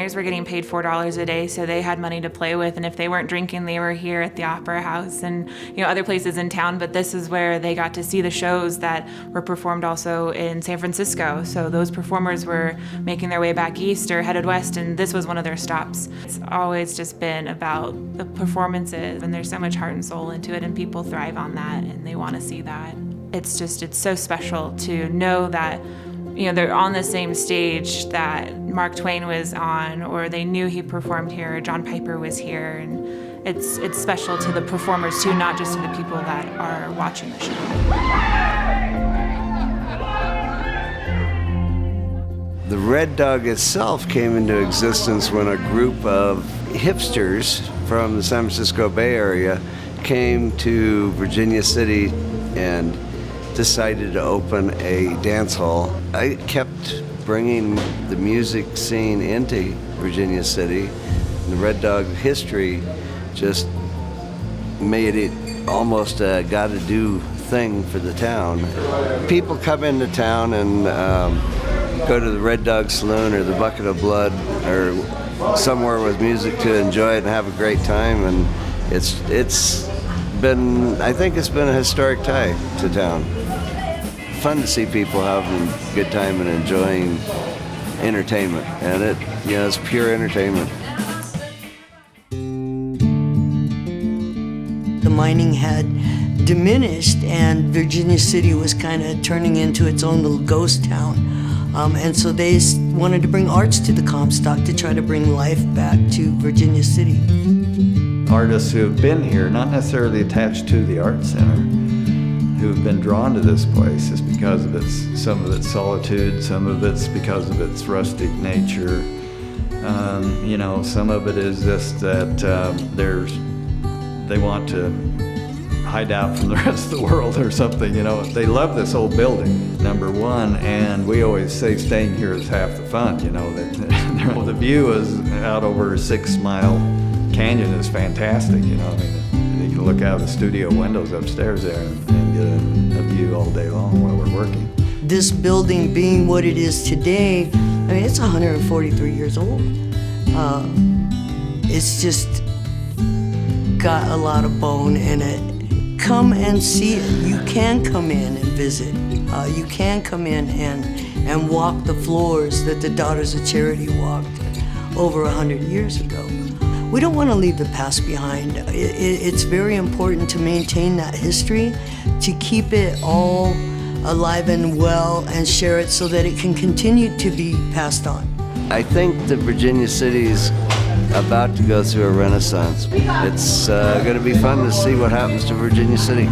singers were getting paid $4 a day, so they had money to play with, and if they weren't drinking, they were here at the Opera House and other places in town. But this is where they got to see the shows that were performed also in San Francisco. So those performers were making their way back east or headed west, and this was one of their stops. It's always just been about the performances, and there's so much heart and soul into it, and people thrive on that, and they want to see that. It's so special to know that they're on the same stage that Mark Twain was on, or they knew he performed here, or John Piper was here, and it's special to the performers too, not just to the people that are watching the show. The Red Dog itself came into existence when a group of hipsters from the San Francisco Bay Area came to Virginia City and decided to open a dance hall. I kept bringing the music scene into Virginia City. The Red Dog history just made it almost a gotta-do thing for the town. People come into town and go to the Red Dog Saloon or the Bucket of Blood or somewhere with music to enjoy it and have a great time, and I think it's been a historic tie to town. Fun to see people having a good time and enjoying entertainment, and it's pure entertainment. The mining had diminished, and Virginia City was kind of turning into its own little ghost town. And so they wanted to bring arts to the Comstock to try to bring life back to Virginia City. Artists who have been here, not necessarily attached to the Art Center, who have been drawn to this place is because of some of its solitude, some of it's because of its rustic nature. Some of it is just that they want to hide out from the rest of the world or something. They love this old building, number one, and we always say staying here is half the fun. The view is out over a 6-mile canyon is fantastic. You can look out the studio windows upstairs there and get a view all day long while we're working. This building being what it is today, it's 143 years old. It's just got a lot of bone in it. Come and see it. You can come in and visit. You can come in and walk the floors that the Daughters of Charity walked over 100 years ago. We don't want to leave the past behind. It's very important to maintain that history, to keep it all alive and well and share it so that it can continue to be passed on. I think that Virginia City is about to go through a renaissance. It's going to be fun to see what happens to Virginia City.